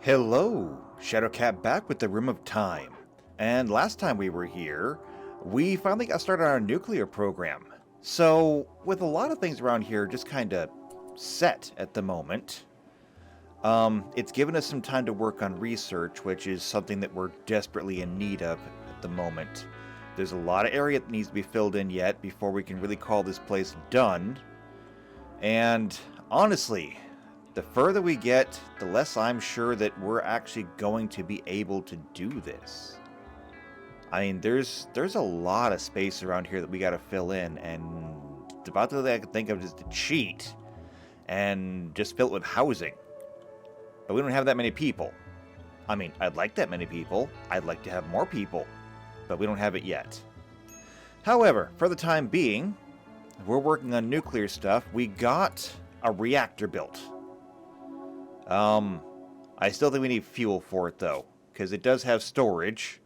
Hello, Shadowcat back with the Room of Time. And last time we were here, we finally got started on our nuclear program. So, with a lot of things around here just kind of set at the moment, it's given us some time to work on research, which is something that we're desperately in need of at the moment. There's a lot of area that needs to be filled in yet before we can really call this place done. And honestly, the further we get, the less I'm sure that we're actually going to be able to do this. I mean, there's a lot of space around here that we got to fill in, and about the only thing I could think of is to cheat and just fill it with housing. But we don't have that many people. I mean, I'd like that many people. I'd like to have more people, but we don't have it yet. However, for the time being, we're working on nuclear stuff. We got a reactor built. I still think we need fuel for it, though, because it does have storage,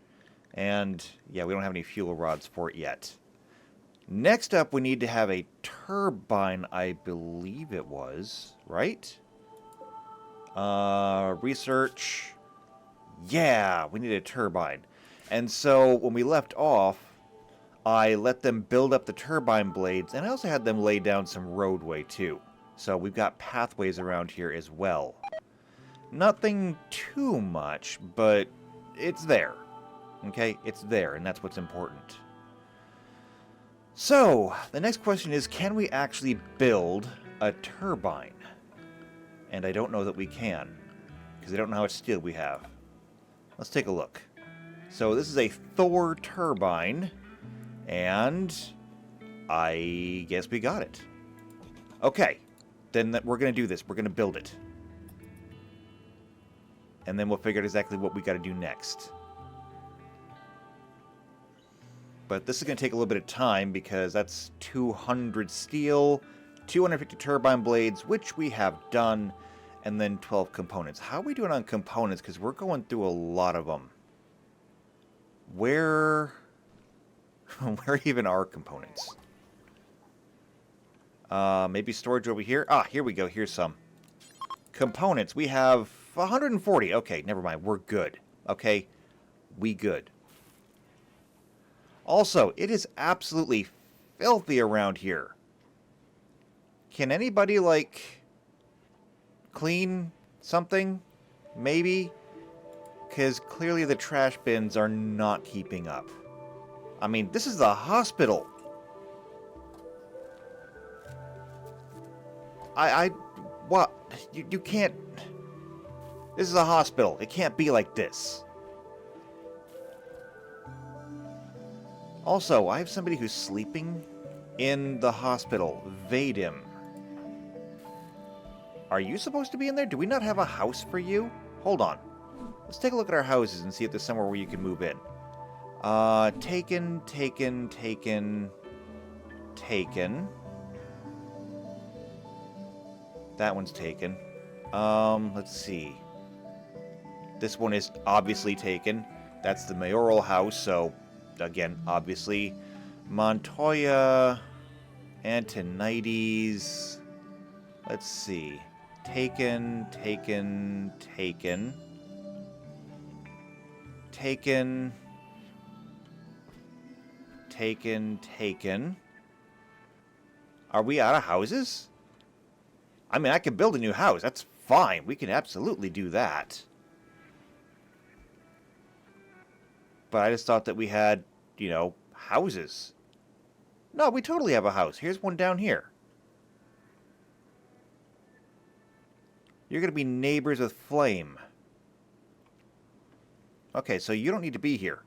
and, yeah, we don't have any fuel rods for it yet. Next up, we need to have a turbine, I believe it was, right? Research. Yeah, we need a turbine. And so, when we left off, I let them build up the turbine blades, and I also had them lay down some roadway, too. So, we've got pathways around here as well. Nothing too much, but it's there. Okay? It's there, and that's what's important. So, the next question is, can we actually build a turbine? And I don't know that we can, because I don't know how much steel we have. Let's take a look. So, this is a Thor turbine, and I guess we got it. Okay, then we're going to do this. We're going to build it. And then we'll figure out exactly what we got to do next. But this is going to take a little bit of time because that's 200 steel, 250 turbine blades, which we have done, and then 12 components. How are we doing on components? Because we're going through a lot of them. Where even are components? Maybe storage over here? Ah, here we go. Here's some. Components. We have 140. Okay, never mind. We're good. Okay? We good. Also, it is absolutely filthy around here. Can anybody, like, clean something? Maybe? Because clearly the trash bins are not keeping up. I mean, this is the hospital. What? You can't... This is a hospital. It can't be like this. Also, I have somebody who's sleeping in the hospital. Vadim. Are you supposed to be in there? Do we not have a house for you? Hold on. Let's take a look at our houses and see if there's somewhere where you can move in. Taken. That one's taken. Let's see. This one is obviously taken. That's the mayoral house, so, again, obviously. Montoya, Antonides. Let's see. Taken. Are we out of houses? I mean, I can build a new house. That's fine. We can absolutely do that. But I just thought that we had, you know, houses. No, we totally have a house. Here's one down here. You're going to be neighbors with Flame. Okay, so you don't need to be here.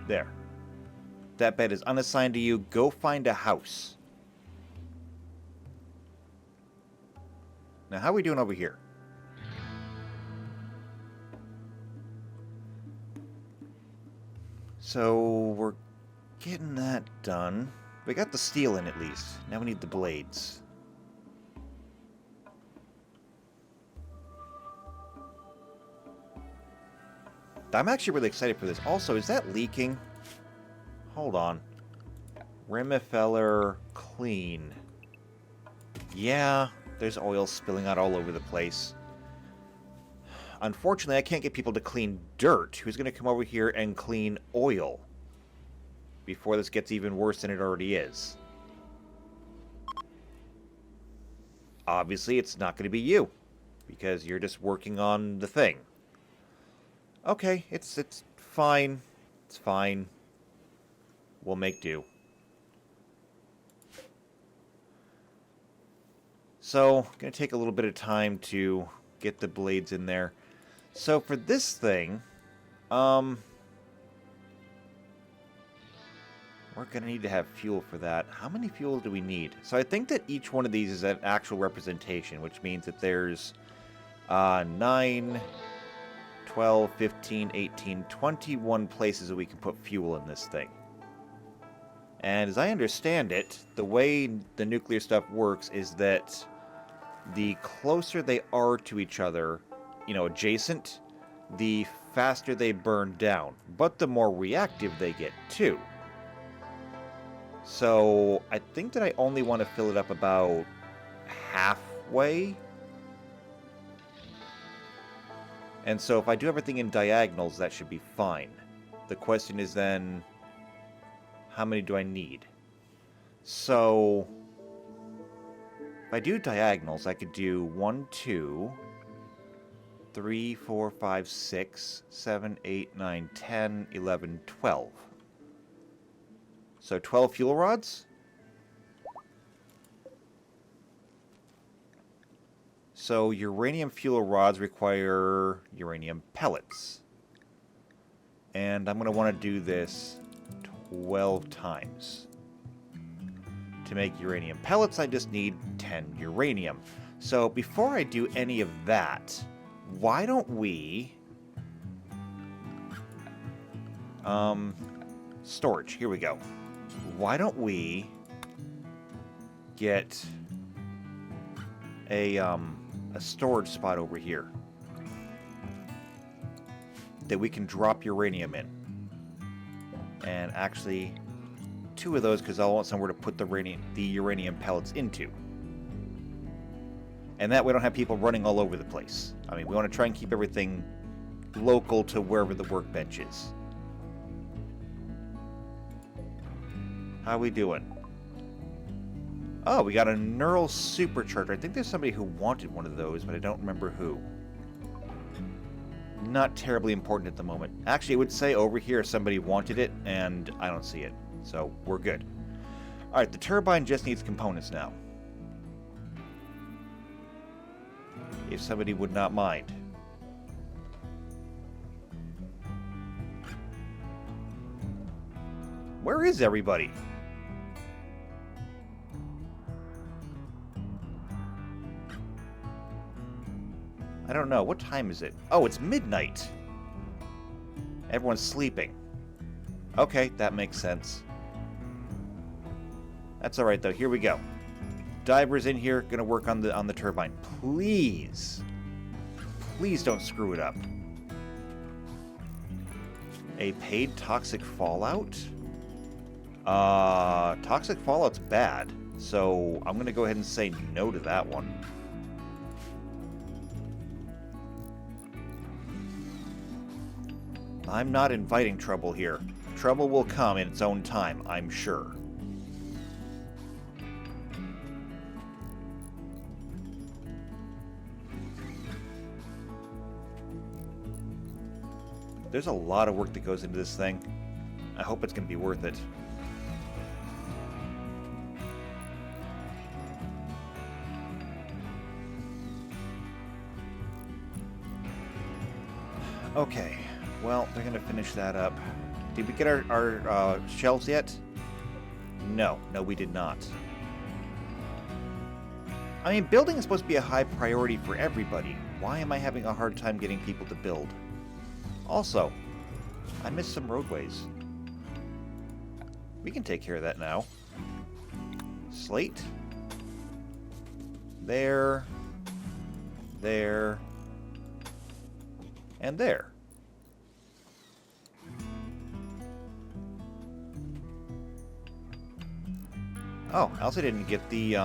There. That bed is unassigned to you. Go find a house. Now, how are we doing over here? So, we're getting that done. We got the steel in at least. Now we need the blades. I'm actually really excited for this. Also, is that leaking? Hold on. Remifeller clean. Yeah, There's oil spilling out all over the place. Unfortunately, I can't get people to clean dirt. Who's going to come over here and clean oil before this gets even worse than it already is? Obviously, it's not going to be you, because you're just working on the thing. Okay, it's fine. It's fine. We'll make do. So, going to take a little bit of time to get the blades in there. So for this thing, we're going to need to have fuel for that. How many fuel do we need? So I think that each one of these is an actual representation, which means that there's 9, 12, 15, 18, 21 places that we can put fuel in this thing. And as I understand it, the way the nuclear stuff works is that the closer they are to each other, you know, adjacent, the faster they burn down. But the more reactive they get, too. So I think that I only want to fill it up about halfway. And so if I do everything in diagonals, that should be fine. The question is then, how many do I need? So if I do diagonals, I could do 1, 2, 3, 4, 5, 6, 7, 8, 9, 10, 11, 12. So 12 fuel rods? So uranium fuel rods require uranium pellets. And I'm going to want to do this 12 times. To make uranium pellets, I just need 10 uranium. So before I do any of that, why don't we... storage, here we go. Why don't we get a storage spot over here that we can drop uranium in. And actually, 2 of those, because I'll want somewhere to put the uranium pellets into. And that way we don't have people running all over the place. I mean, we want to try and keep everything local to wherever the workbench is. How we doing? Oh, we got a neural supercharger. I think there's somebody who wanted one of those, but I don't remember who. Not terribly important at the moment. Actually, it would say over here somebody wanted it, and I don't see it. So, we're good. Alright, the turbine just needs components now. If somebody would not mind. Where is everybody? I don't know. What time is it? Oh, it's midnight. Everyone's sleeping. Okay, that makes sense. That's alright, though. Here we go. Divers in here, gonna work on the turbine. Please. Please don't screw it up. A paid toxic fallout? Toxic fallout's bad. So, I'm gonna go ahead and say no to that one. I'm not inviting trouble here. Trouble will come in its own time, I'm sure. There's a lot of work that goes into this thing. I hope it's going to be worth it. Okay, well, they're going to finish that up. Did we get our shelves yet? No, we did not. I mean, building is supposed to be a high priority for everybody. Why am I having a hard time getting people to build? Also, I missed some roadways. We can take care of that now. Slate. There. There. And there. Oh, I also didn't get the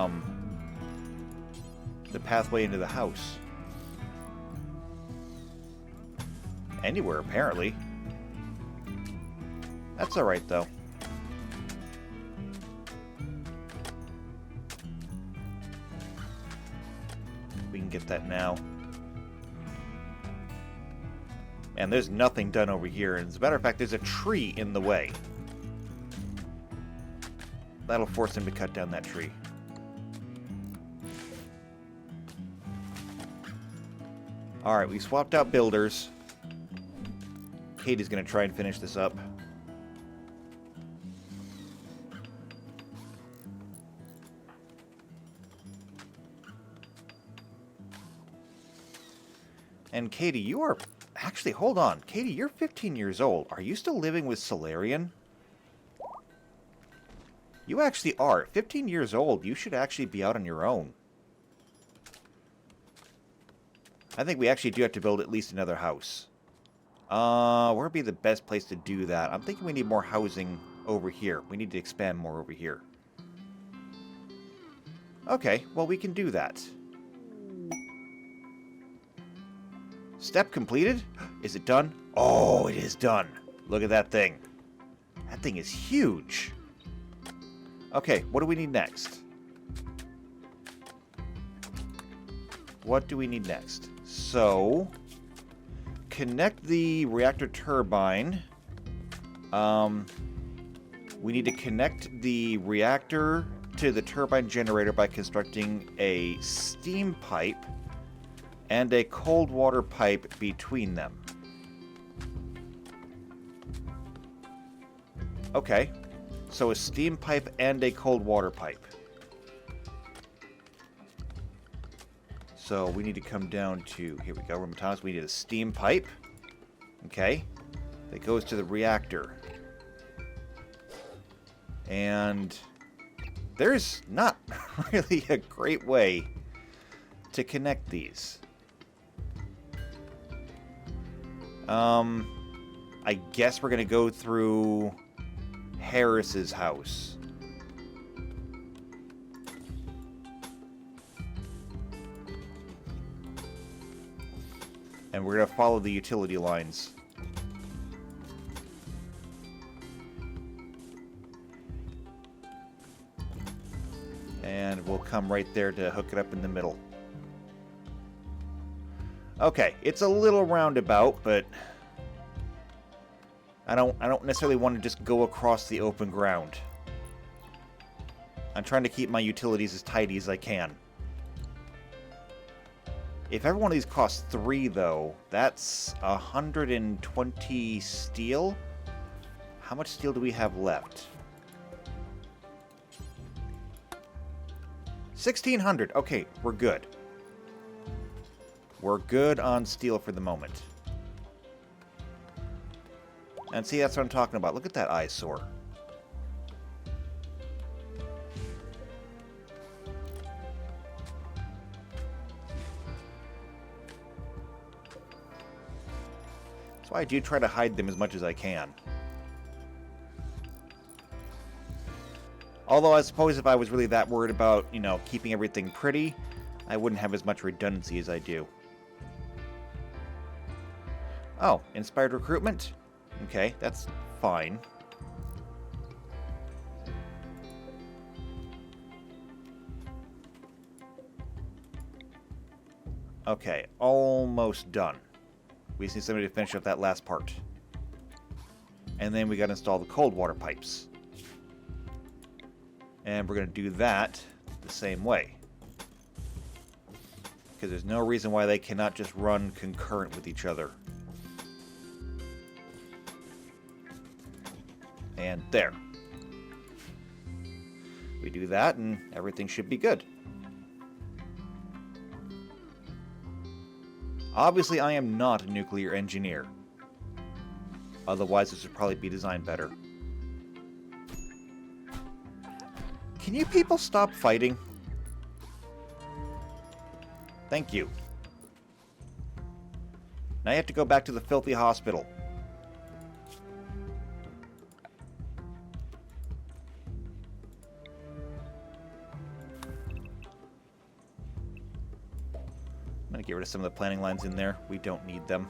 the pathway into the house. Anywhere, apparently. That's alright, though. We can get that now. And there's nothing done over here. And as a matter of fact, there's a tree in the way. That'll force him to cut down that tree. Alright, we swapped out builders. Katie's going to try and finish this up. And Katie, you are... Actually, hold on. Katie, you're 15 years old. Are you still living with Solarian? You actually are. 15 years old, you should actually be out on your own. I think we actually do have to build at least another house. Where would be the best place to do that? I'm thinking we need more housing over here. We need to expand more over here. Okay, well, we can do that. Step completed? Is it done? Oh, it is done. Look at that thing. That thing is huge. Okay, what do we need next? What do we need next? So, connect the reactor turbine. We need to connect the reactor to the turbine generator by constructing a steam pipe and a cold water pipe between them. Okay, so a steam pipe and a cold water pipe. So we need to come down to, here we go, Thomas, we need a steam pipe. Okay, that goes to the reactor. And there's not really a great way to connect these. I guess we're going to go through Harris's house. And we're going to follow the utility lines. And we'll come right there to hook it up in the middle. Okay, it's a little roundabout, but I don't necessarily want to just go across the open ground. I'm trying to keep my utilities as tidy as I can. If every one of these costs 3, though, that's 120 steel. How much steel do we have left? 1,600. Okay, we're good. We're good on steel for the moment. And see, that's what I'm talking about. Look at that eyesore. That's why I do try to hide them as much as I can. Although I suppose if I was really that worried about, you know, keeping everything pretty, I wouldn't have as much redundancy as I do. Oh, inspired recruitment? Okay, that's fine. Okay, almost done. We just need somebody to finish up that last part. And then we gotta install the cold water pipes. And we're gonna do that the same way. Because there's no reason why they cannot just run concurrent with each other. And there. We do that and everything should be good. Obviously, I am not a nuclear engineer. Otherwise, this would probably be designed better. Can you people stop fighting? Thank you. Now you have to go back to the filthy hospital. I'm going to get rid of some of the planning lines in there. We don't need them.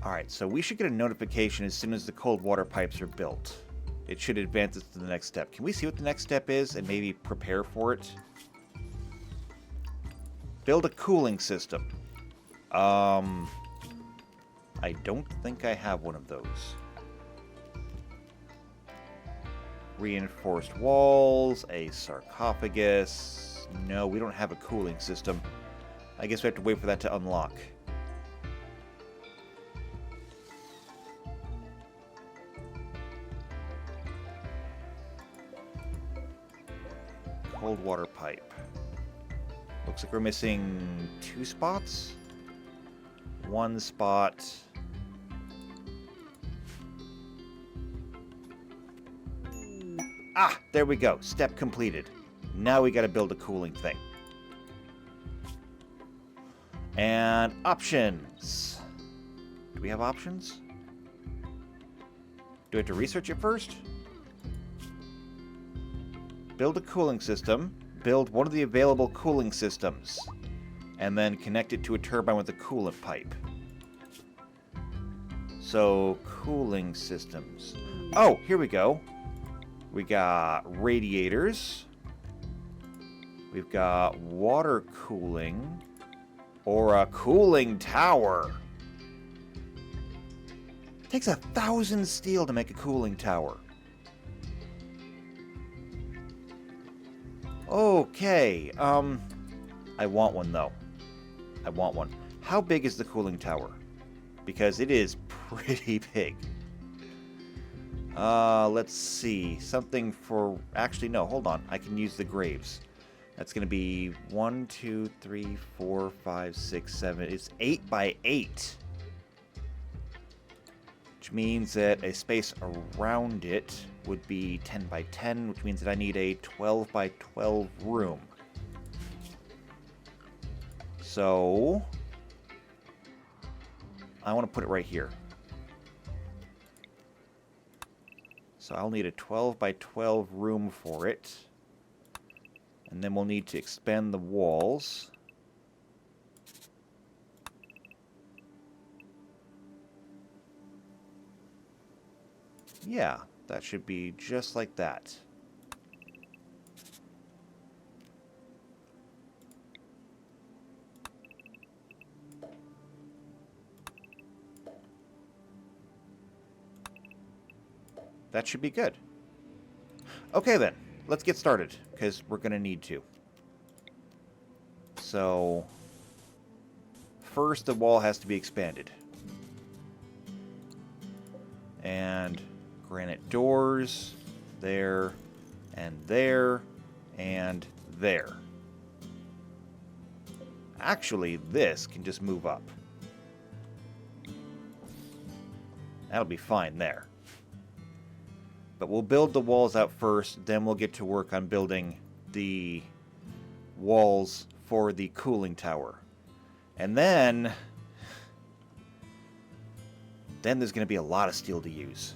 Alright, so we should get a notification as soon as the cold water pipes are built. It should advance us to the next step. Can we see what the next step is and maybe prepare for it? Build a cooling system. I don't think I have one of those. Reinforced walls, a sarcophagus. No, we don't have a cooling system. I guess we have to wait for that to unlock. Cold water pipe. Looks like we're missing 2 spots. 1 spot. Ah, there we go. Step completed. Now we got to build a cooling thing. And options. Do we have options? Do we have to research it first? Build a cooling system. Build one of the available cooling systems. And then connect it to a turbine with a coolant pipe. So, cooling systems. Oh, here we go. We got radiators. We've got water cooling. Or a cooling tower. Takes 1,000 steel to make a cooling tower. Okay, I want one though. I want one. How big is the cooling tower? Because it is pretty big. Let's see. Something for... Actually, no, hold on. I can use the graves. That's going to be 1, 2, 3, 4, 5, 6, 7. It's 8 by 8. Which means that a space around it would be 10 by 10, which means that I need a 12 by 12 room. So, I want to put it right here. So I'll need a 12 by 12 room for it. And then we'll need to expand the walls. Yeah, that should be just like that. That should be good. Okay then, let's get started, because we're going to need to. So, first the wall has to be expanded. And granite doors, there, and there, and there. Actually, this can just move up. That'll be fine there. But we'll build the walls out first, then we'll get to work on building the walls for the cooling tower. And then there's going to be a lot of steel to use.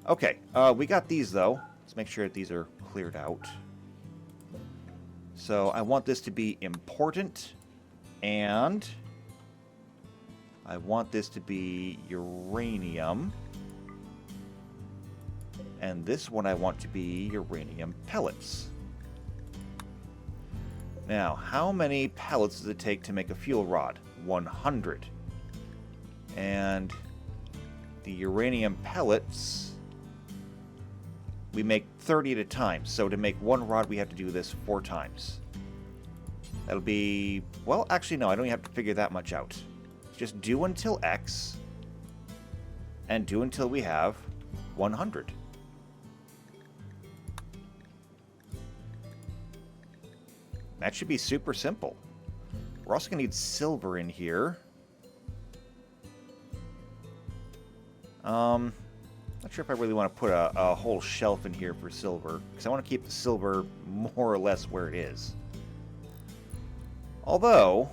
Okay, we got these though. Let's make sure that these are cleared out. So I want this to be important, and I want this to be uranium. And this one I want to be uranium pellets. Now, how many pellets does it take to make a fuel rod? 100. And the uranium pellets, we make 30 at a time. So to make one rod, we have to do this 4 times. That'll be... Well, actually, no, I don't even have to figure that much out. Just do until X, and do until we have 100. That should be super simple. We're also going to need silver in here. Not sure if I really want to put a whole shelf in here for silver, because I want to keep the silver more or less where it is. Although,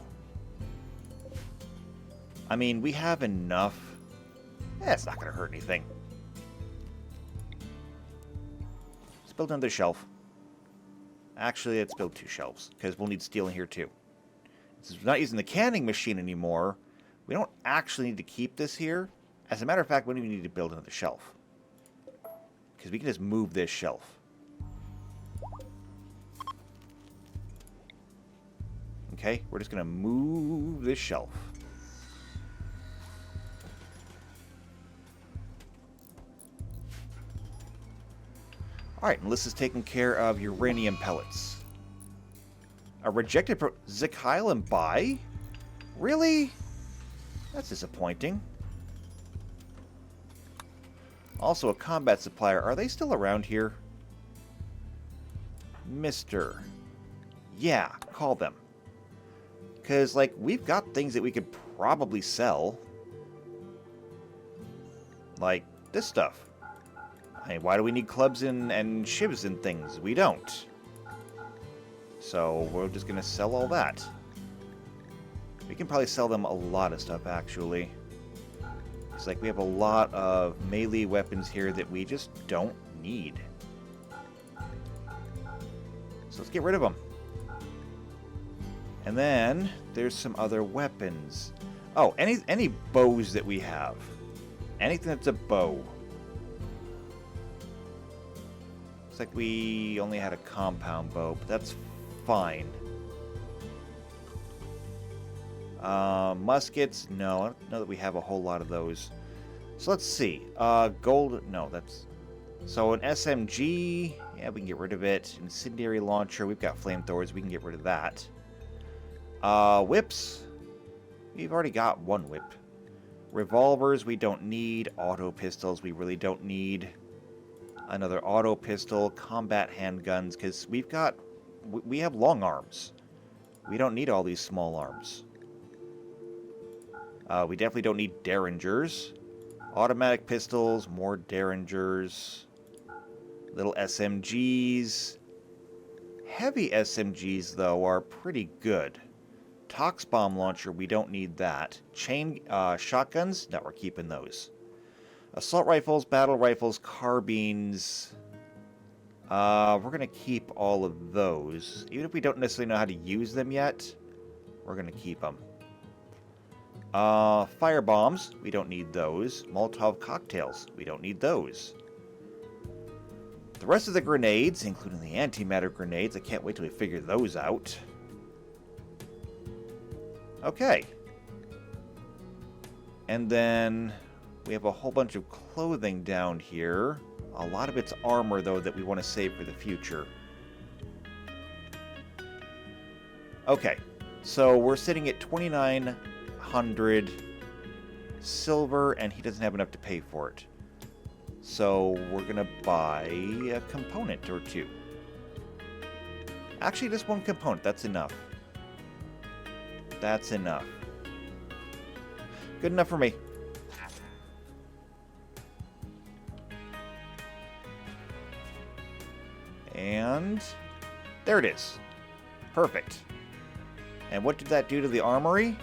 I mean, we have enough It's not going to hurt anything. Let's build another shelf. Actually, let's build 2 shelves, because we'll need steel in here too. Since we're not using the canning machine anymore, we don't actually need to keep this here. As a matter of fact, we don't even need to build another shelf, because we can just move this shelf. Okay, we're just going to move this shelf. Alright, and this is taking care of uranium pellets. A rejected Zikyle and buy? Really? That's disappointing. Also a combat supplier. Are they still around here? Mister. Yeah, call them. Because, like, we've got things that we could probably sell. Like this stuff. I mean, why do we need clubs and shivs and things? We don't. So we're just going to sell all that. We can probably sell them a lot of stuff, actually. It's like we have a lot of melee weapons here that we just don't need. So let's get rid of them. And then there's some other weapons. Oh, any bows that we have. Anything that's a bow. Looks like we only had a compound bow, but that's fine. Muskets, no. I don't know that we have a whole lot of those. So let's see. Gold, no, that's... So an SMG, yeah, we can get rid of it. Incendiary launcher, we've got flamethrowers, we can get rid of that. Whips, we've already got 1 whip. Revolvers, we don't need. Auto pistols, we really don't need. Another auto pistol, combat handguns, because we have long arms. We don't need all these small arms. We definitely don't need derringers. Automatic pistols, more derringers. Little SMGs. Heavy SMGs, though, are pretty good. Tox bomb launcher, we don't need that. Chain shotguns, no, we're keeping those. Assault rifles, battle rifles, carbines. We're going to keep all of those. Even if we don't necessarily know how to use them yet, we're going to keep them. Fire bombs, we don't need those. Molotov cocktails, we don't need those. The rest of the grenades, including the antimatter grenades, I can't wait till we figure those out. Okay. And then we have a whole bunch of clothing down here. A lot of it's armor, though, that we want to save for the future. Okay. So we're sitting at 2,900 silver, and he doesn't have enough to pay for it. So we're going to buy a component or 2. Actually, just 1 component. That's enough. That's enough. Good enough for me. And there it is. Perfect. And what did that do to the armory?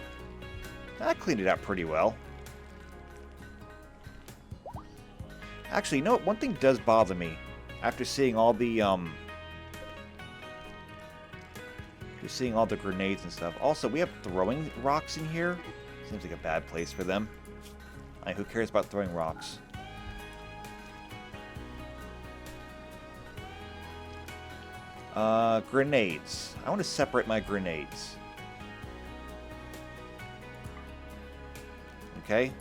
That cleaned it up pretty well. Actually, you know what? One thing does bother me after seeing all the grenades and stuff. Also, we have throwing rocks in here. Seems like a bad place for them. Who cares about throwing rocks? Grenades. I want to separate my grenades. Okay.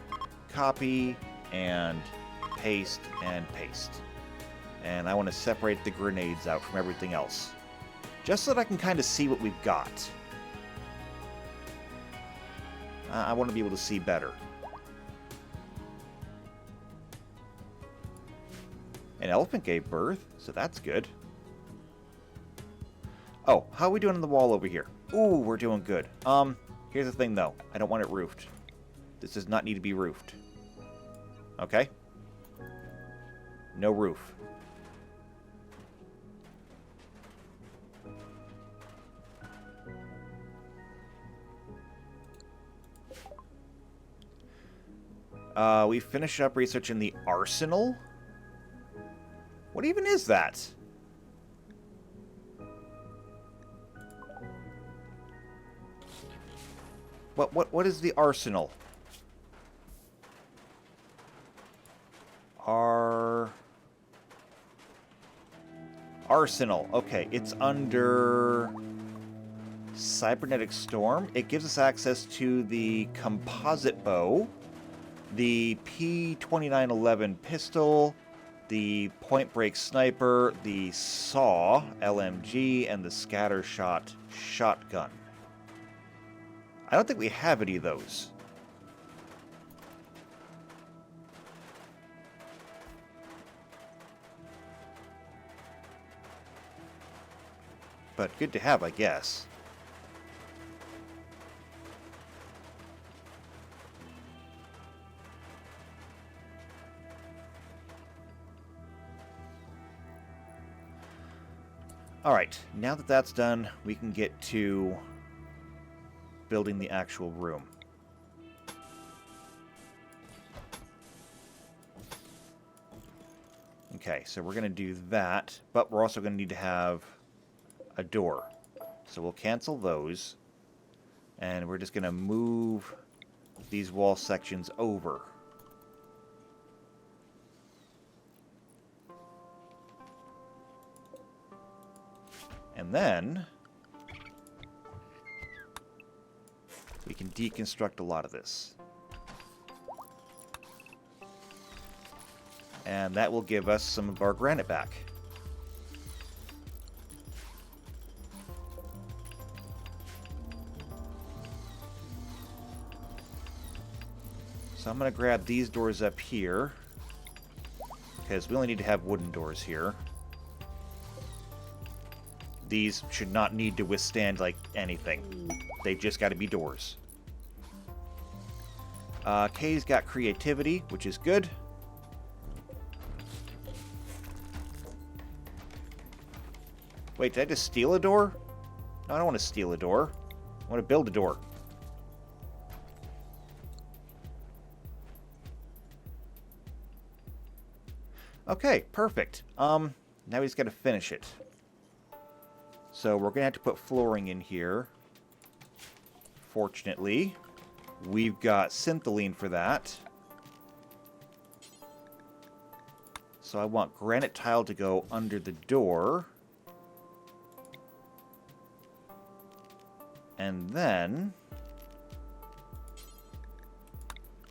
Copy and paste and paste. And I want to separate the grenades out from everything else. Just so that I can kind of see what we've got. I want to be able to see better. An elephant gave birth, so that's good. Oh, how are we doing on the wall over here? Ooh, we're doing good. Here's the thing, though. I don't want it roofed. This does not need to be roofed. Okay? No roof. We finish up researching the arsenal. What even is that? What is the arsenal? Arsenal. Okay, it's under Cybernetic Storm. It gives us access to the composite bow, the P2911 pistol, the point break sniper, the saw LMG, and the scatter shot shotgun. I don't think we have any of those. But good to have, I guess. Alright, now that that's done, we can get to building the actual room. Okay, so we're going to do that, but we're also going to need to have a door. So we'll cancel those, and we're just going to move these wall sections over. And then we can deconstruct a lot of this. And that will give us some of our granite back. So I'm going to grab these doors up here, because we only need to have wooden doors here. These should not need to withstand, like, anything. They've just got to be doors. Kay's got creativity, which is good. Wait, did I just steal a door? No, I don't want to steal a door. I want to build a door. Okay, perfect. Now he's got to finish it. So we're going to have to put flooring in here. Fortunately, we've got syntholine for that. So I want granite tile to go under the door. And then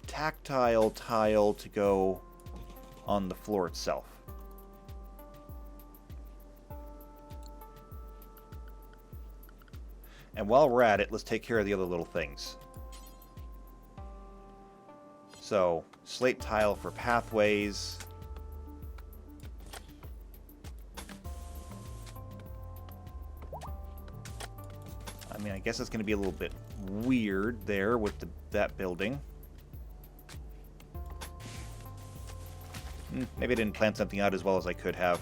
tactile tile to go on the floor itself. And while we're at it, let's take care of the other little things. So, slate tile for pathways. I mean, I guess it's going to be a little bit weird there with that building. Maybe I didn't plan something out as well as I could have.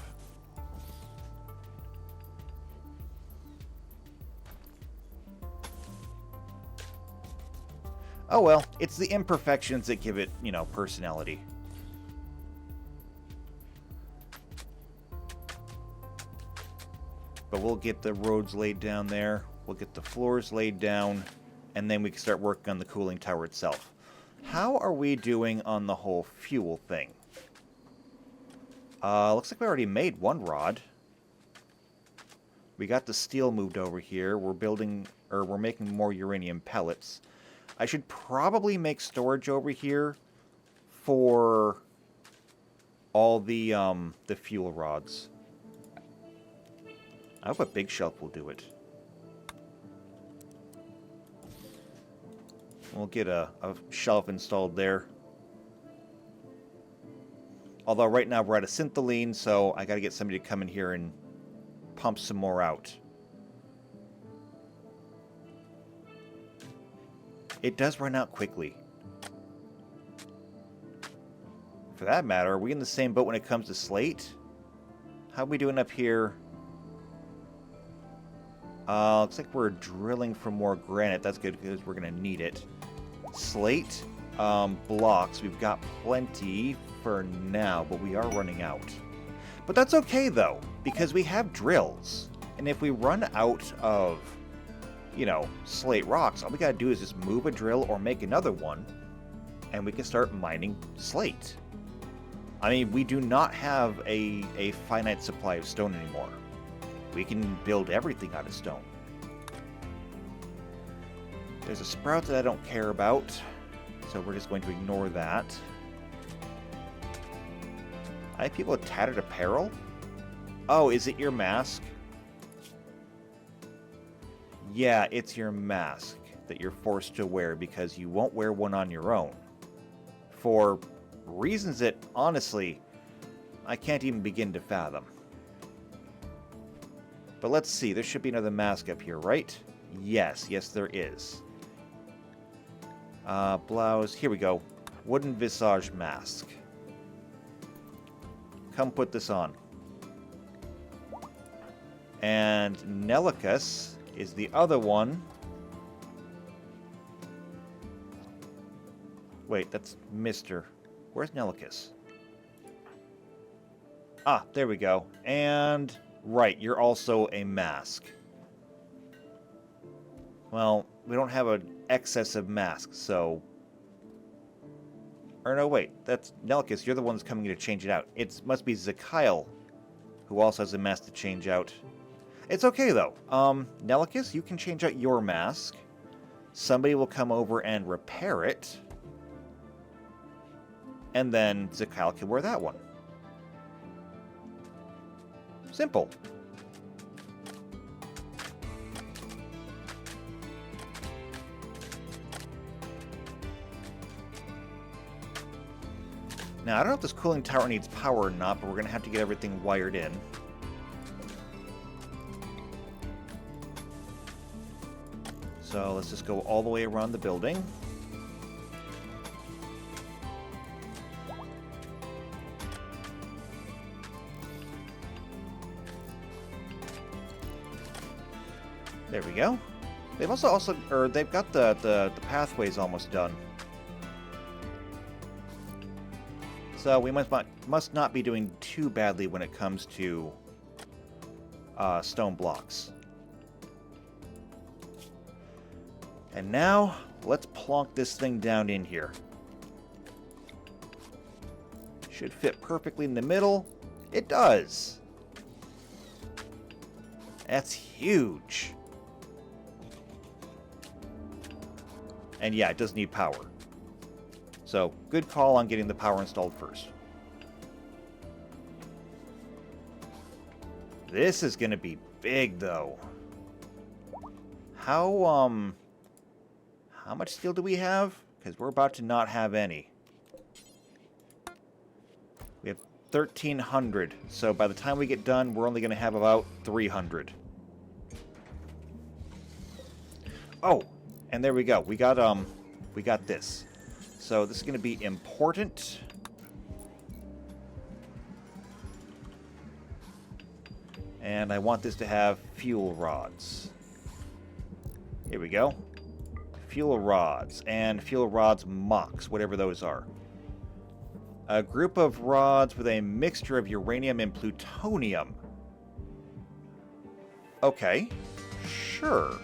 Oh well, it's the imperfections that give it, you know, personality. But we'll get the roads laid down there, we'll get the floors laid down, and then we can start working on the cooling tower itself. How are we doing on the whole fuel thing? Looks like we already made one rod. We got the steel moved over here. We're making more uranium pellets. I should probably make storage over here for all the fuel rods. I hope a big shelf will do it. We'll get a shelf installed there. Although right now we're out of syntholine, so I gotta get somebody to come in here and pump some more out. It does run out quickly. For that matter, are we in the same boat when it comes to slate? How are we doing up here? Looks like we're drilling for more granite. That's good because we're going to need it. Slate? blocks. We've got plenty for now, but we are running out. But that's okay, though, because we have drills. And if we run out of, you know, slate rocks, all we gotta do is just move a drill or make another one, and we can start mining slate. I mean, we do not have a finite supply of stone anymore. We can build everything out of stone. There's a sprout that I don't care about, so we're just going to ignore that. I have people with tattered apparel? Oh, is it your mask? Yeah, it's your mask that you're forced to wear because you won't wear one on your own. For reasons that, honestly, I can't even begin to fathom. But let's see, there should be another mask up here, right? Yes, there is. Blouse, here we go. Wooden visage mask. Come put this on. And Nelicus is the other one. Wait, that's Mr. Where's Nelicus? Ah, there we go. And, right, you're also a mask. Well, we don't have an excess of masks, so... Or no, wait, that's Nelicus. You're the one that's coming to change it out. It must be Zakyle, who also has a mask to change out. It's okay, though. Nelicus, you can change out your mask. Somebody will come over and repair it. And then Zakyle can wear that one. Simple. Now, I don't know if this cooling tower needs power or not, but we're going to have to get everything wired in. So let's just go all the way around the building. There we go. They've they've got the pathways almost done. So we must not be doing too badly when it comes to stone blocks. And now, let's plonk this thing down in here. Should fit perfectly in the middle. It does. That's huge. And yeah, it does need power. So, good call on getting the power installed first. This is going to be big, though. How much steel do we have? Because we're about to not have any. We have 1,300. So by the time we get done, we're only going to have about 300. Oh, and there we go. We got this. So this is going to be important. And I want this to have fuel rods. Here we go. Fuel rods and fuel rods mocks, whatever those are. A group of rods with a mixture of uranium and plutonium. Okay, sure.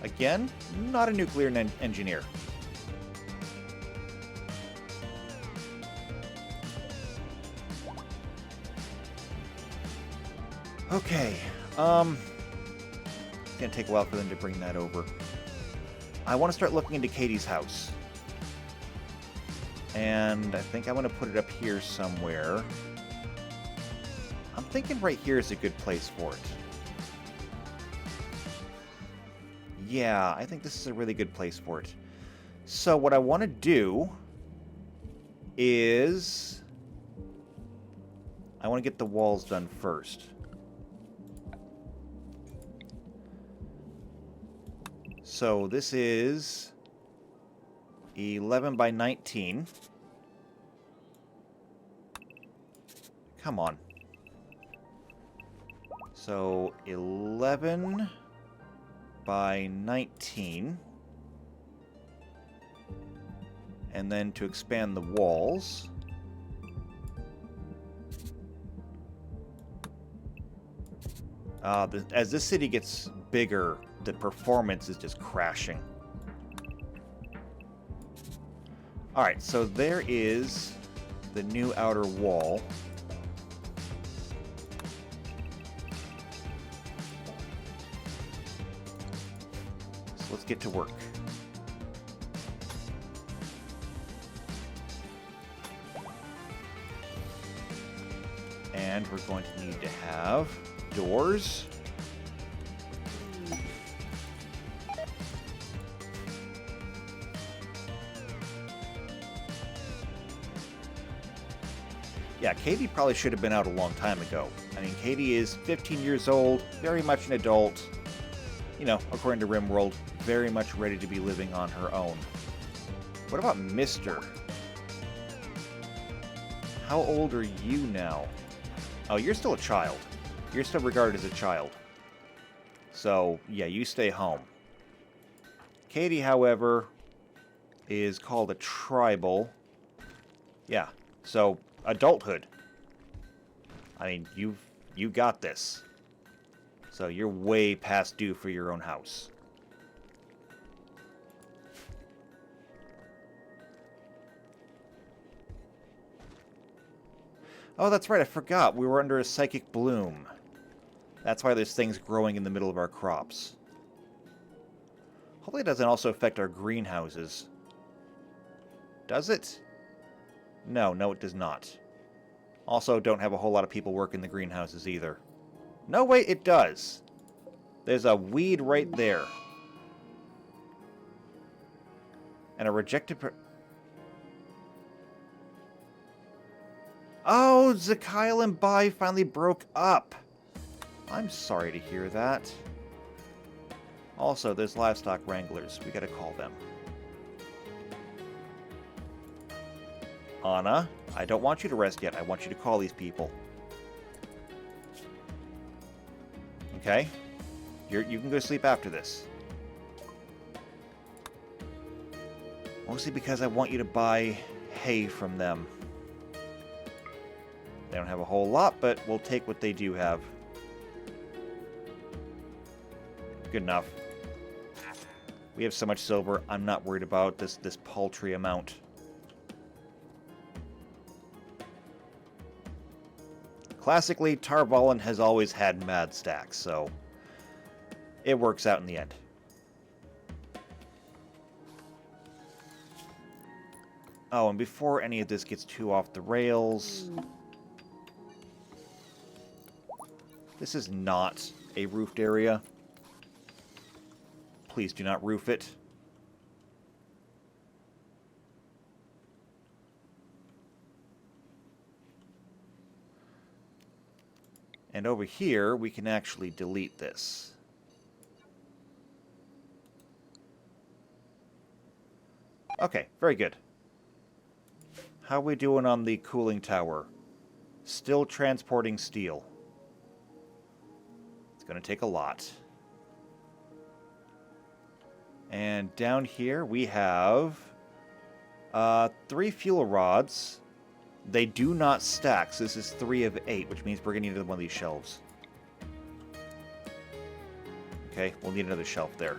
Again, not a nuclear engineer. Okay, it's gonna take a while for them to bring that over. I want to start looking into Katie's house. And I think I want to put it up here somewhere. I'm thinking right here is a good place for it. Yeah, I think this is a really good place for it. So what I want to do is... I want to get the walls done first. So this is 11 by 19. Come on. So 11 by 19. And then to expand the walls, as this city gets bigger, the performance is just crashing. Alright, so there is the new outer wall. So let's get to work. And we're going to need to have doors. Yeah, Katie probably should have been out a long time ago. I mean, Katie is 15 years old, very much an adult. You know, according to RimWorld, very much ready to be living on her own. What about Mr.? How old are you now? Oh, you're still a child. You're still regarded as a child. So, yeah, you stay home. Katie, however, is called a tribal. Yeah, so adulthood. I mean, you got this. So you're way past due for your own house. Oh, that's right, I forgot. We were under a psychic bloom. That's why there's things growing in the middle of our crops. Hopefully it doesn't also affect our greenhouses. Does it? No, it does not. Also, don't have a whole lot of people work in the greenhouses either. No, wait, it does. There's a weed right there. And a rejected... Oh, Zakyle and Bai finally broke up. I'm sorry to hear that. Also, there's livestock wranglers. We gotta call them. Anna, I don't want you to rest yet. I want you to call these people. Okay? You can go sleep after this. Mostly because I want you to buy hay from them. They don't have a whole lot, but we'll take what they do have. Good enough. We have so much silver, I'm not worried about this paltry amount. Classically, Tarvalin has always had mad stacks, so it works out in the end. Oh, and before any of this gets too off the rails... This is not a roofed area. Please do not roof it. And over here, we can actually delete this. Okay, very good. How are we doing on the cooling tower? Still transporting steel. It's going to take a lot. And down here we have 3 fuel rods. They do not stack, so this is 3 of 8, which means we're going to need one of these shelves. Okay, we'll need another shelf there.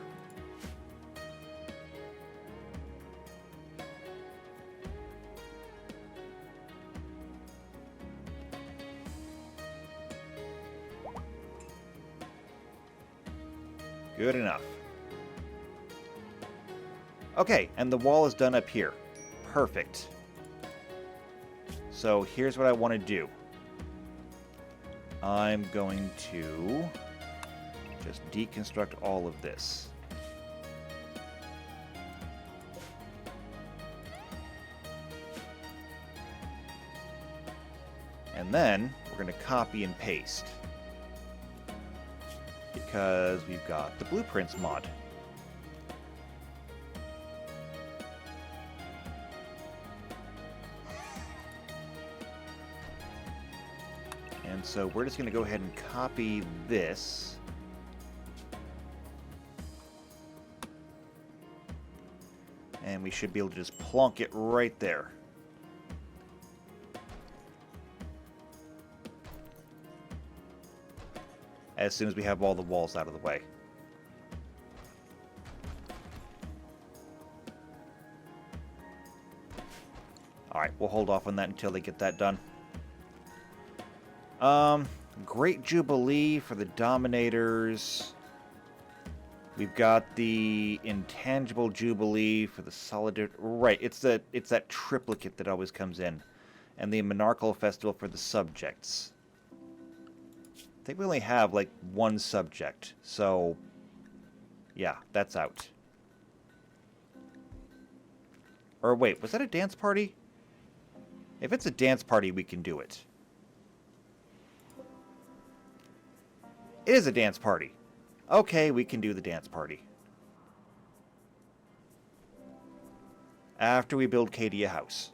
Good enough. Okay, and the wall is done up here. Perfect. So here's what I want to do. I'm going to just deconstruct all of this. And then we're going to copy and paste. Because we've got the blueprints mod. And so we're just going to go ahead and copy this. And we should be able to just plonk it right there. As soon as we have all the walls out of the way. Alright, we'll hold off on that until they get that done. Great Jubilee for the Dominators. We've got the Intangible Jubilee for the Solidarity. Right, it's that triplicate that always comes in. And the Monarchical Festival for the Subjects. I think we only have, like, one subject. So, yeah, that's out. Or wait, was that a dance party? If it's a dance party, we can do it. It is a dance party. Okay, we can do the dance party. After we build Katie a house.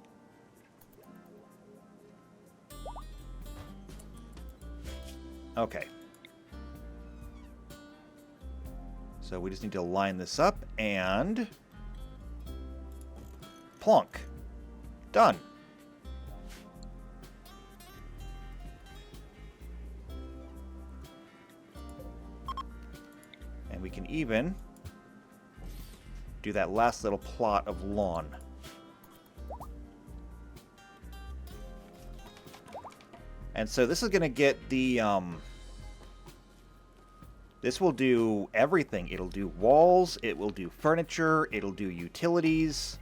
Okay. So we just need to line this up and... plonk. Done. And we can even do that last little plot of lawn. And so this is going to get the, this will do everything. It'll do walls, it will do furniture, it'll do utilities.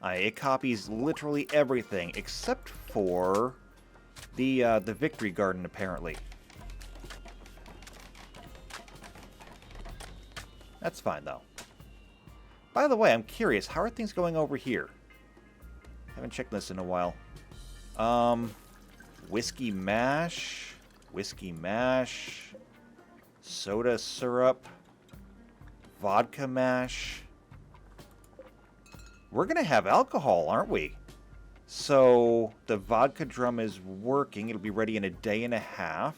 It copies literally everything except for the Victory Garden, apparently. That's fine, though. By the way, I'm curious, how are things going over here? Haven't checked this in a while. Whiskey mash, soda syrup, vodka mash. We're gonna have alcohol, aren't we? So the vodka drum is working. It'll be ready in a day and a half.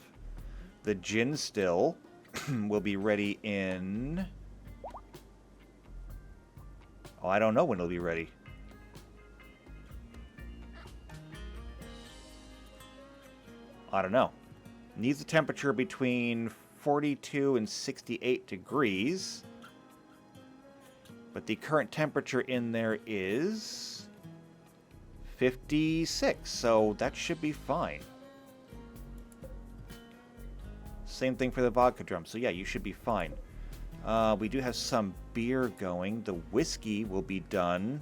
The gin still will be ready in... oh, I don't know when it'll be ready. I don't know. Needs a temperature between 42 and 68 degrees. But the current temperature in there is 56, so that should be fine. Same thing for the vodka drum, so yeah, you should be fine. We do have some beer going. The whiskey will be done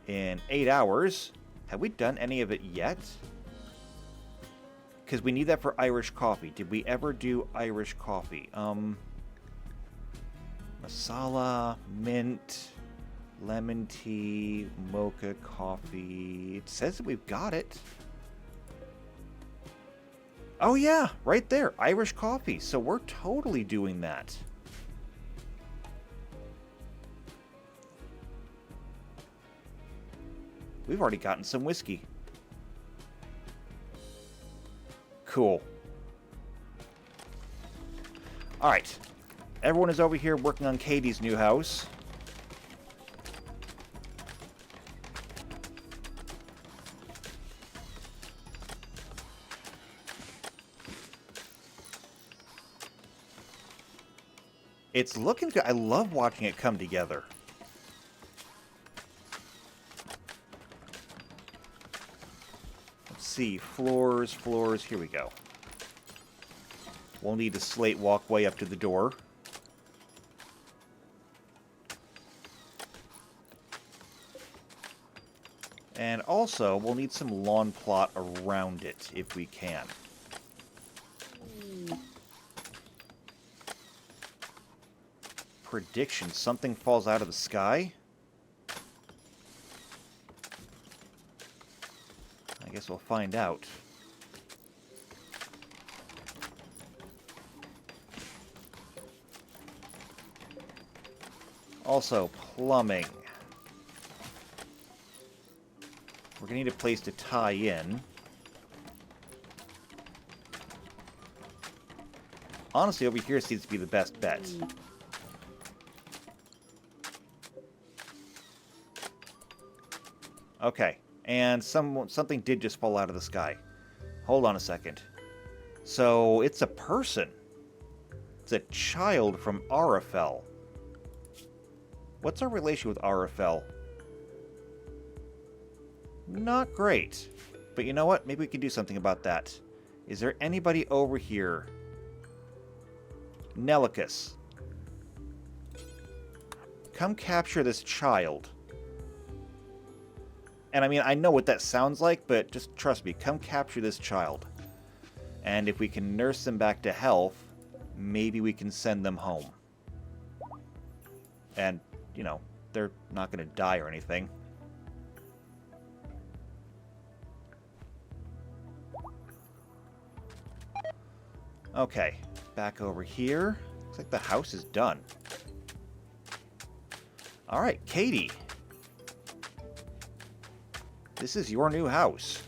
in 8 hours. Have we done any of it yet? Because we need that for Irish coffee. Did we ever do Irish coffee? Masala, mint, lemon tea, mocha coffee. It says that we've got it. Oh yeah, right there. Irish coffee. So we're totally doing that. We've already gotten some whiskey. Cool. Alright. Everyone is over here working on Katie's new house. It's looking good. I love watching it come together. Let's see. Floors. Here we go. We'll need a slate walkway up to the door. And also, we'll need some lawn plot around it, if we can. Prediction. Something falls out of the sky? I guess we'll find out. Also, plumbing. We're going to need a place to tie in. Honestly, over here seems to be the best bet. Okay, and something did just fall out of the sky. Hold on a second. So, it's a person. It's a child from Arafel. What's our relation with Arafel? Not great. But you know what? Maybe we can do something about that. Is there anybody over here? Nelicus. Come capture this child. And I mean, I know what that sounds like, but just trust me. Come capture this child. And if we can nurse them back to health, maybe we can send them home. And, you know, they're not going to die or anything. Okay, back over here. Looks like the house is done. Alright, Katie. This is your new house.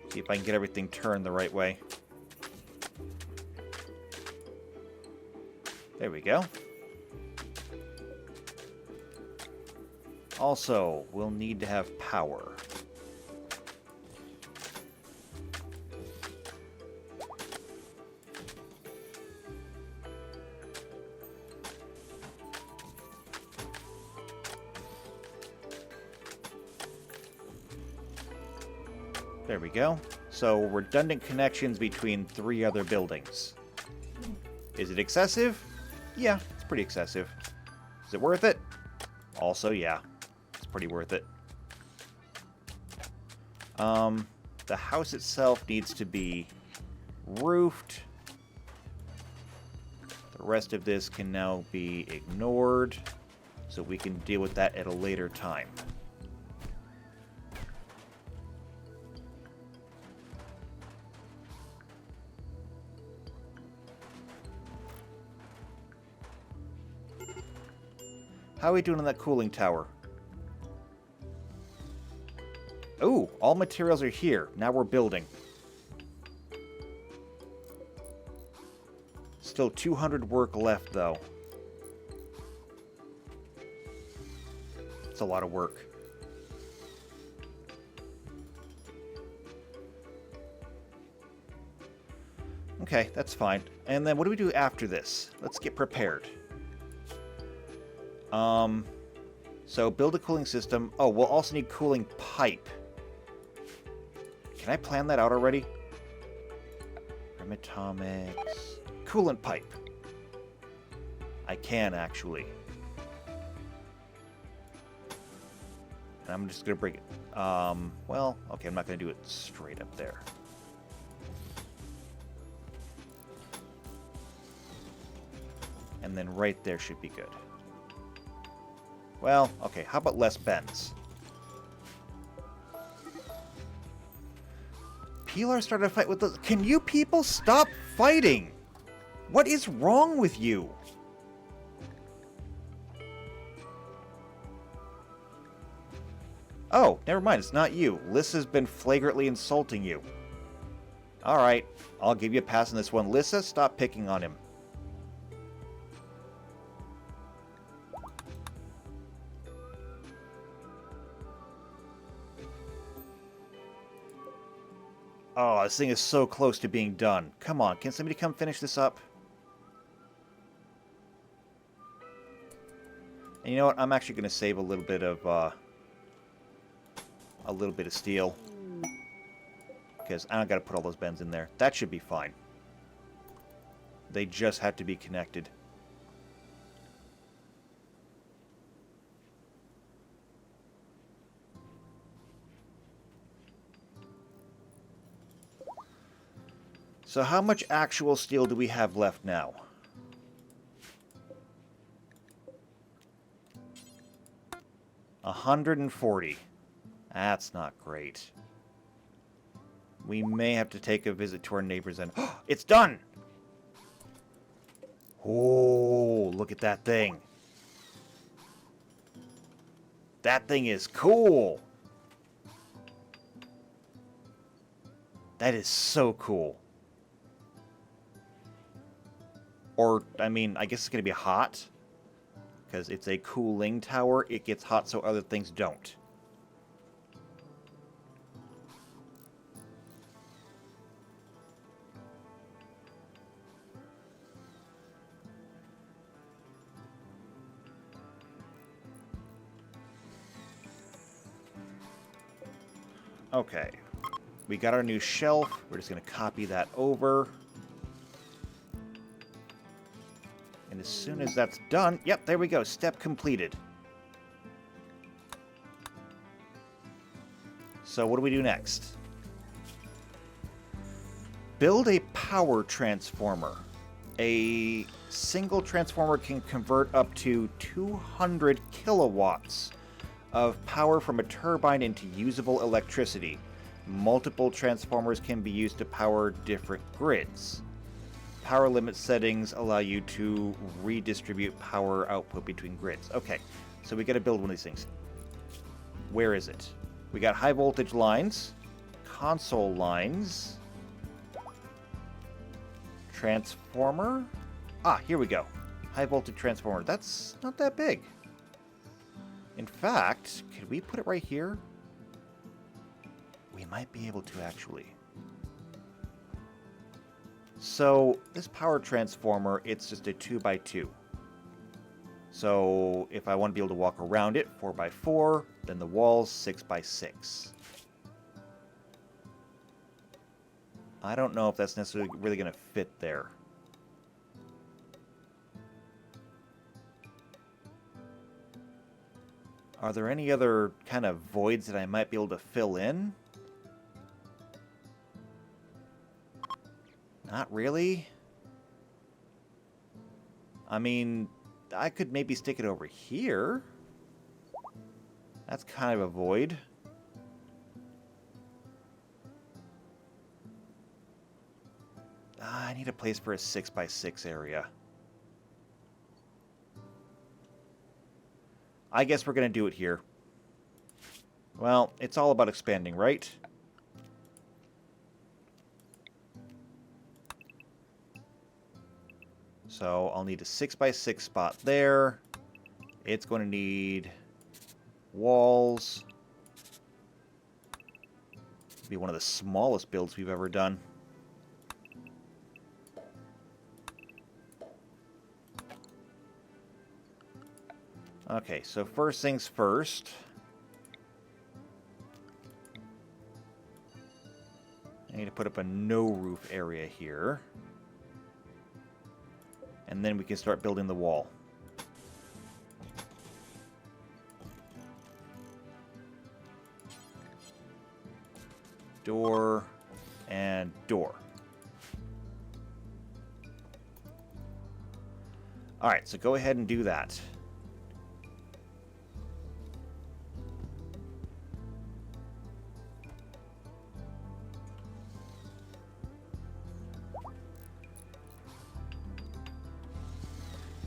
See if I can get everything turned the right way. There we go. Also, we'll need to have power. There we go. So, redundant connections between 3 other buildings. Is it excessive? Yeah, it's pretty excessive. Is it worth it? Also, yeah. It's pretty worth it. The house itself needs to be roofed. The rest of this can now be ignored, so we can deal with that at a later time. How are we doing on that cooling tower? Ooh, all materials are here. Now we're building. Still 200 work left, though. It's a lot of work. Okay, that's fine. And then what do we do after this? Let's get prepared. So build a cooling system. Oh, we'll also need cooling pipe. Can I plan that out already? Atomics. Coolant pipe. I can, actually. And I'm just going to bring it. Well, okay, I'm not going to do it straight up there. And then right there should be good. Well, okay, how about less bends? Pilar started a fight with those. Can you people stop fighting? What is wrong with you? Oh, never mind, it's not you. Lissa's been flagrantly insulting you. Alright, I'll give you a pass on this one. Lissa, stop picking on him. Oh, this thing is so close to being done. Come on, can somebody come finish this up? And you know what? I'm actually going to save a little bit of steel. Because I don't got to put all those bends in there. That should be fine. They just have to be connected. So how much actual steel do we have left now? $140. That's not great. We may have to take a visit to our neighbors and... it's done! Oh, look at that thing. That thing is cool. That is so cool. Or, I mean, I guess it's going to be hot. Because it's a cooling tower. It gets hot so other things don't. Okay. We got our new shelf. We're just going to copy that over. And as soon as that's done... Yep, there we go. Step completed. So what do we do next? Build a power transformer. A single transformer can convert up to 200 kilowatts of power from a turbine into usable electricity. Multiple transformers can be used to power different grids. Power limit settings allow you to redistribute power output between grids. Okay, so we got to build one of these things. Where is it? We got high voltage lines, console lines, transformer. Ah, here we go. High voltage transformer. That's not that big. In fact, could we put it right here? We might be able to actually. So this power transformer, it's just a 2x2. So if I want to be able to walk around it, 4x4, then the walls 6x6. I don't know if that's necessarily really going to fit there. Are there any other kind of voids that I might be able to fill in? Not really. I mean, I could maybe stick it over here. That's kind of a void. I need a place for a 6x6 area. I guess we're going to do it here. Well, it's all about expanding, right? So I'll need a 6x6 spot there. It's going to need walls. It'll be one of the smallest builds we've ever done. Okay, so first things first. I need to put up a no roof area here. And then we can start building the wall. Door and door. Alright, so go ahead and do that.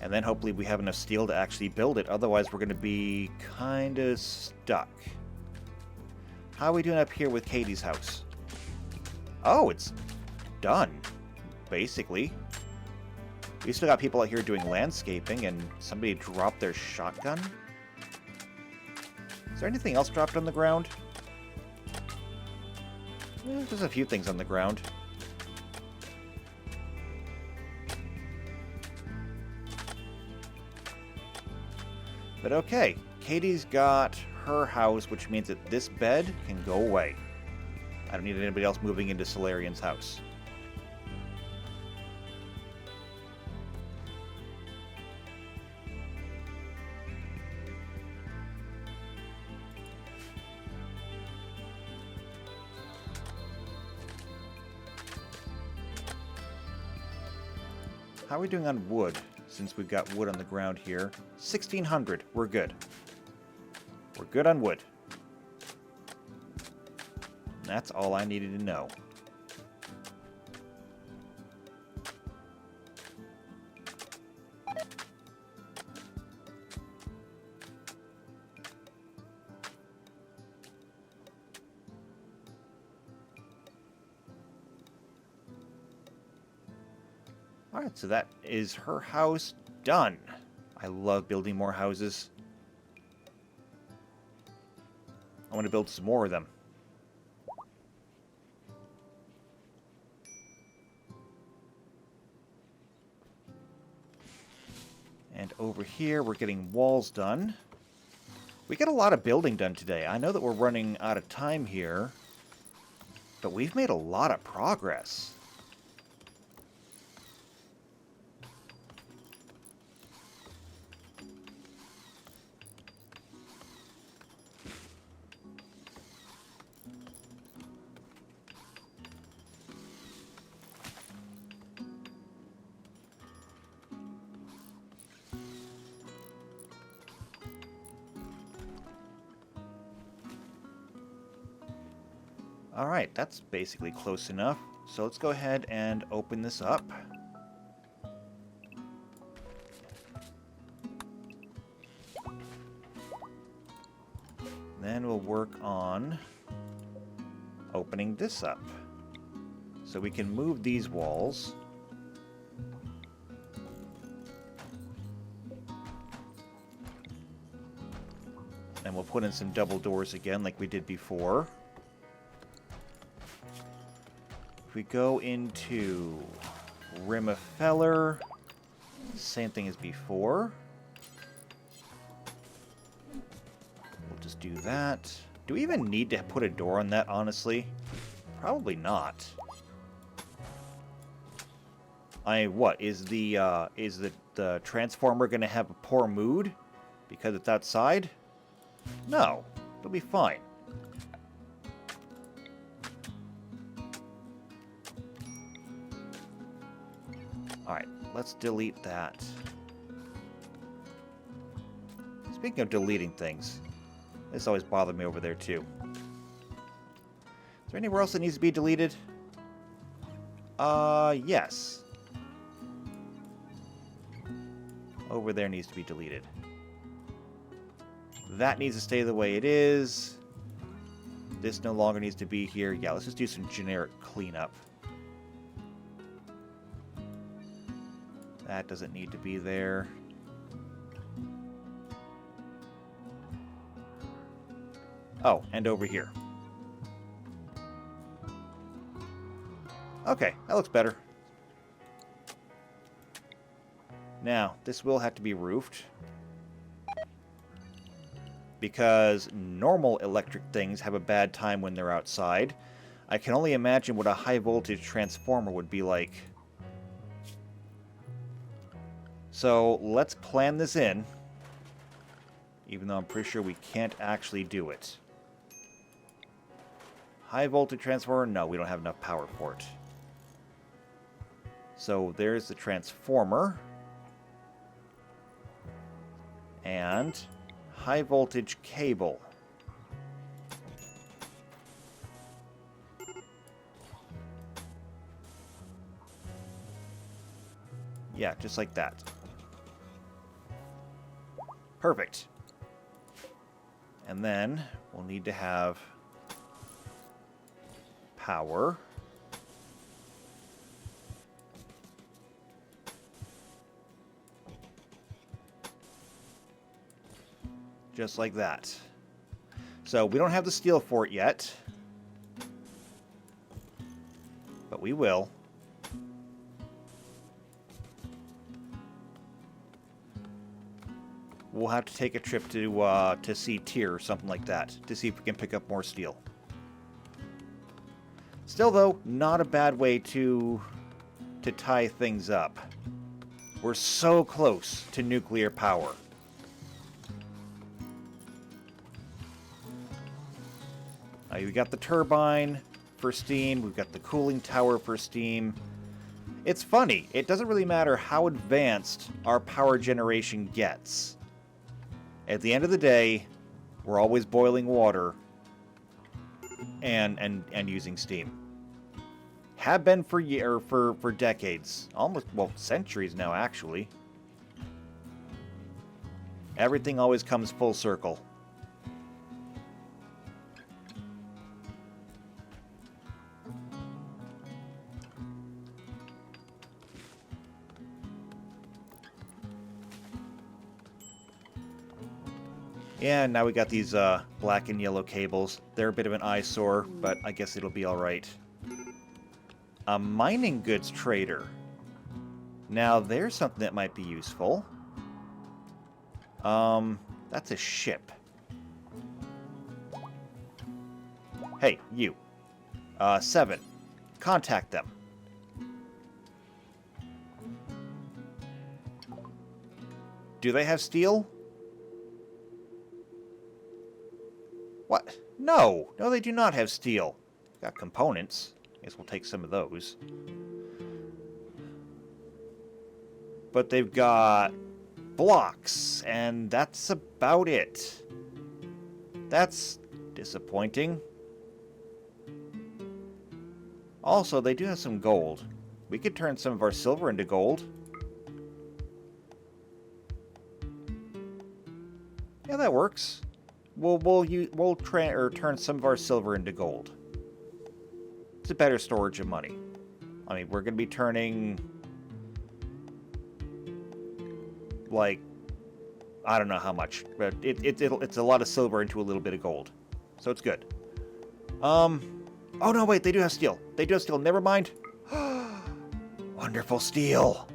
And then hopefully we have enough steel to actually build it. Otherwise we're going to be kind of stuck. How are we doing up here with Katie's house? Oh, it's done, basically. We still got people out here doing landscaping, and somebody dropped their shotgun. Is there anything else dropped on the ground? There's a few things on the ground. But okay, Katie's got her house, which means that this bed can go away. I don't need anybody else moving into Solarian's house. How are we doing on wood, since we've got wood on the ground here? 1,600. We're good. We're good on wood. And that's all I needed to know. Alright, so that is her house done. I love building more houses. I want to build some more of them. And over here, we're getting walls done. We got a lot of building done today. I know that we're running out of time here, but we've made a lot of progress. Alright, that's basically close enough. So let's go ahead and open this up. Then we'll work on opening this up. So we can move these walls. And we'll put in some double doors again like we did before. If we go into Rim of Feller, same thing as before. We'll just do that. Do we even need to put a door on that, honestly? Probably not. What is the transformer gonna have a poor mood because it's outside? No, it'll be fine. Alright, let's delete that. Speaking of deleting things, this always bothered me over there too. Is there anywhere else that needs to be deleted? Yes. Over there needs to be deleted. That needs to stay the way it is. This no longer needs to be here. Yeah, let's just do some generic cleanup. That doesn't need to be there. Oh, and over here. Okay, that looks better. Now, this will have to be roofed. Because normal electric things have a bad time when they're outside. I can only imagine what a high voltage transformer would be like. So let's plan this in, even though I'm pretty sure we can't actually do it. High voltage transformer? No, we don't have enough power for it. So there's the transformer. And high voltage cable. Yeah, just like that. Perfect. And then we'll need to have power. Just like that. So we don't have the steel for it yet. But we will. We'll have to take a trip to see Tier or something like that to see if we can pick up more steel. Still, though, not a bad way to tie things up. We're so close to nuclear power. We got the turbine for steam. We've got the cooling tower for steam. It's funny. It doesn't really matter how advanced our power generation gets. At the end of the day, we're always boiling water and using steam. Have been for decades, almost, well, centuries now, actually. Everything always comes full circle. Yeah, now we got these black and yellow cables. They're a bit of an eyesore, but I guess it'll be alright. A mining goods trader. Now, there's something that might be useful. That's a ship. Hey, you. 7. Contact them. Do they have steel? What? No! No, they do not have steel. Got components. Guess we'll take some of those. But they've got blocks, and that's about it. That's disappointing. Also, they do have some gold. We could turn some of our silver into gold. Yeah, that works. We'll turn some of our silver into gold. It's a better storage of money. I mean, we're going to be turning, like, I don't know how much, but it's a lot of silver into a little bit of gold, so it's good. Oh no, wait, they do have steel. They do have steel. Never mind. Wonderful steel.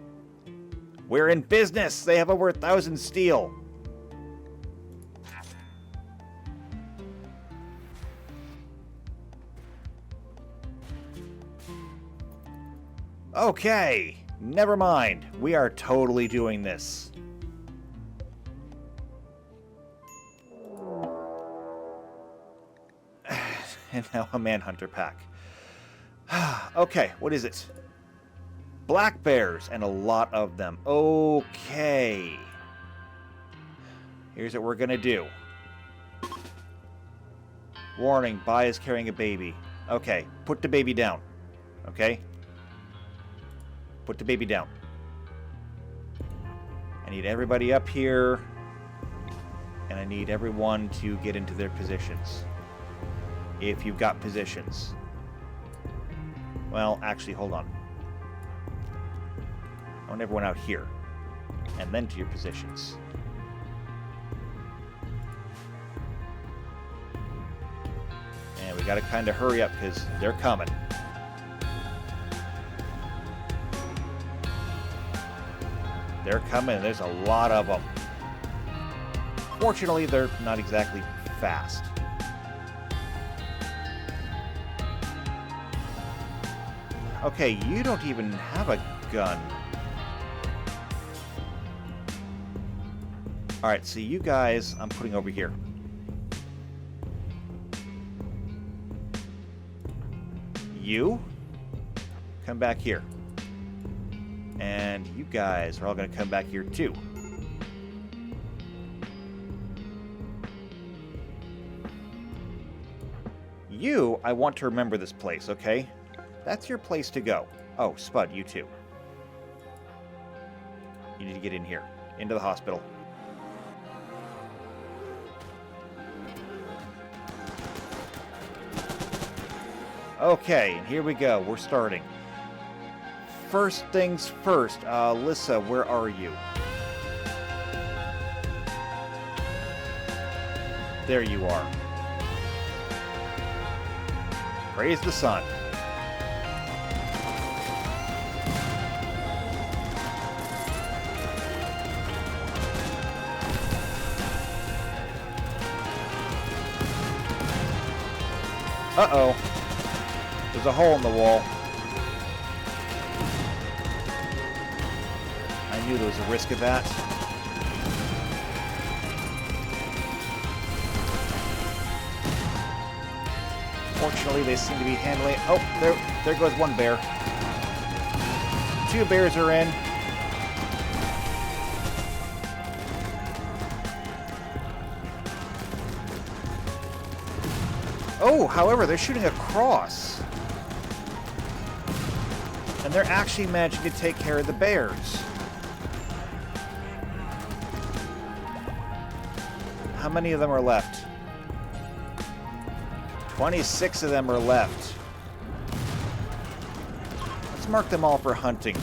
We're in business. They have over 1,000 steel. Okay, never mind. We are totally doing this. And now a manhunter pack. Okay, what is it? Black bears, and a lot of them. Okay. Here's what we're gonna do. Warning, Bai is carrying a baby. Okay, put the baby down. Okay? Put the baby down. I need everybody up here. And I need everyone to get into their positions. If you've got positions. Well, actually, hold on. I want everyone out here. And then to your positions. And we gotta kind of hurry up because they're coming. They're coming. There's a lot of them. Fortunately, they're not exactly fast. Okay, you don't even have a gun. Alright, so you guys, I'm putting over here. You, come back here. And you guys are all going to come back here too. You, I want to remember this place, okay? That's your place to go. Oh, Spud, you too. You need to get in here. Into the hospital. Okay, and here we go. We're starting. First things first. Lissa, where are you? There you are. Praise the sun. Uh-oh. There's a hole in the wall. I knew there was a risk of that. Fortunately, they seem to be handling... Oh, there goes one bear. 2 bears are in. Oh, however, they're shooting across. And they're actually managing to take care of the bears. How many of them are left? 26 of them are left. Let's mark them all for hunting.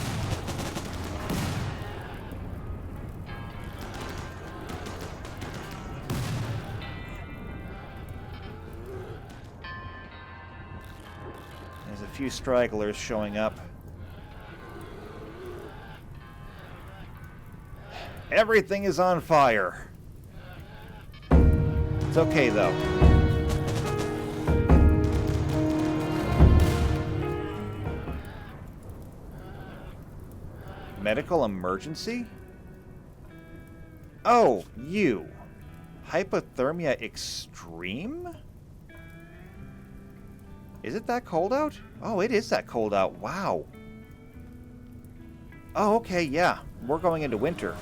few stragglers showing up. Everything is on fire. It's okay, though. Medical emergency? Oh, you. Hypothermia extreme? Is it that cold out? Oh, it is that cold out. Wow. Oh, okay, yeah. We're going into winter.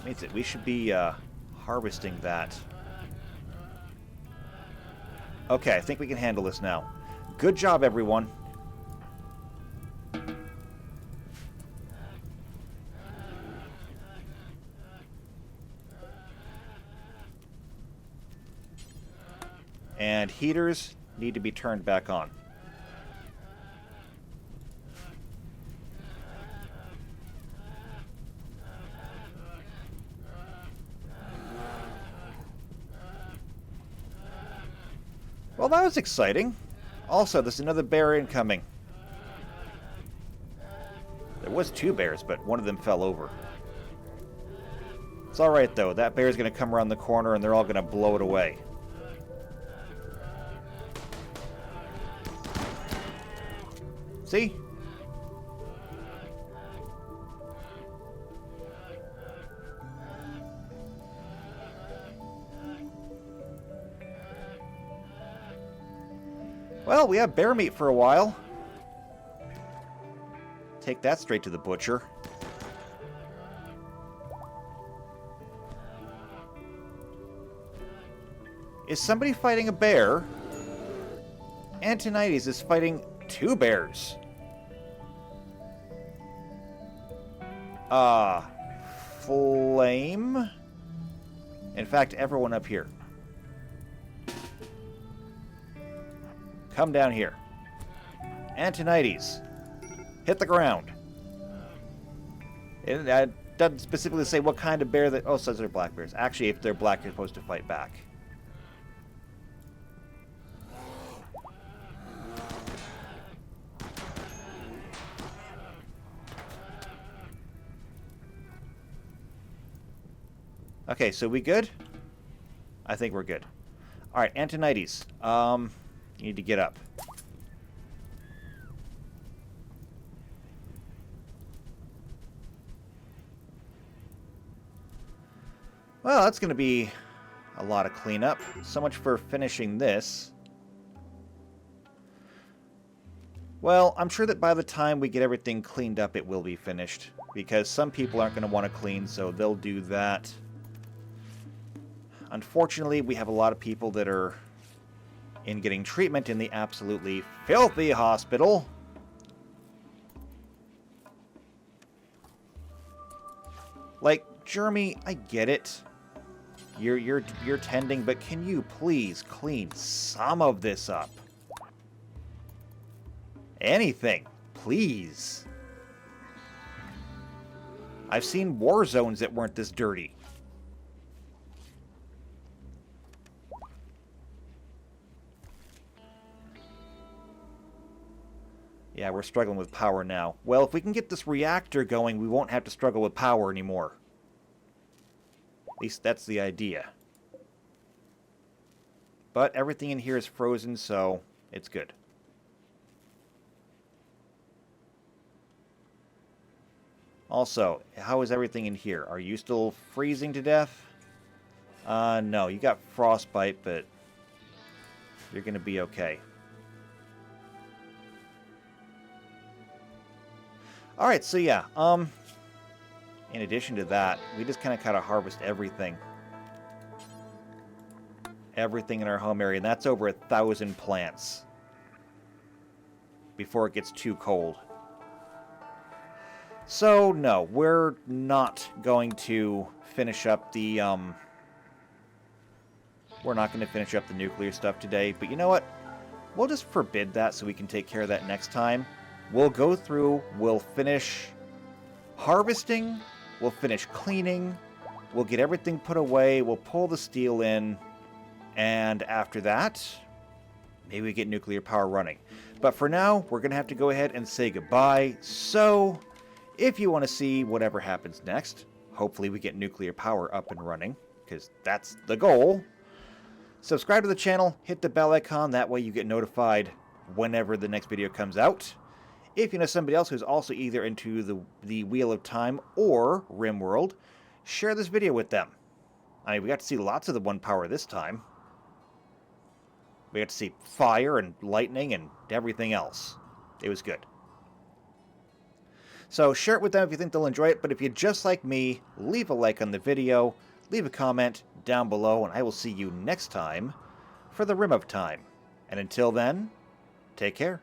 Means that we should be harvesting that. Okay, I think we can handle this now. Good job, everyone. And heaters need to be turned back on. Well, that was exciting. Also, there's another bear incoming. There was 2 bears, but one of them fell over. It's alright, though. That bear's going to come around the corner, and they're all going to blow it away. See? Well, we have bear meat for a while. Take that straight to the butcher. Is somebody fighting a bear? Antonides is fighting 2 bears. Flame? In fact, everyone up here. Come down here. Antonides. Hit the ground. It doesn't specifically say what kind of bear that... Oh, it says they're black bears. Actually, if they're black, they're supposed to fight back. Okay, so we good? I think we're good. Alright, Antonides. You need to get up. Well, that's going to be a lot of cleanup. So much for finishing this. Well, I'm sure that by the time we get everything cleaned up, it will be finished. Because some people aren't going to want to clean, so they'll do that. Unfortunately, we have a lot of people that are in getting treatment in the absolutely filthy hospital. Like, Jeremy, I get it. You're tending, but can you please clean some of this up? Anything, please. I've seen war zones that weren't this dirty. Yeah, we're struggling with power now. Well, if we can get this reactor going, we won't have to struggle with power anymore. At least that's the idea. But everything in here is frozen, so it's good. Also, how is everything in here? Are you still freezing to death? No, you got frostbite, but you're going to be okay. Alright, so yeah, in addition to that, we just kind of harvest everything. Everything in our home area, and that's over 1,000 plants. Before it gets too cold. So, no, we're not going to finish up the, we're not going to finish up the nuclear stuff today, but you know what? We'll just forbid that so we can take care of that next time. We'll go through, we'll finish harvesting, we'll finish cleaning, We'll get everything put away, we'll pull the steel in, and after that, maybe we get nuclear power running. But for now, we're going to have to go ahead and say goodbye. So, if you want to see whatever happens next, hopefully we get nuclear power up and running, because that's the goal. Subscribe to the channel, hit the bell icon, that way you get notified whenever the next video comes out. If you know somebody else who's also either into the Wheel of Time or RimWorld, share this video with them. I mean, we got to see lots of the 1 power this time. We got to see fire and lightning and everything else. It was good. So share it with them if you think they'll enjoy it, but if you just like me, leave a like on the video, leave a comment down below, and I will see you next time for the Rim of Time. And until then, take care.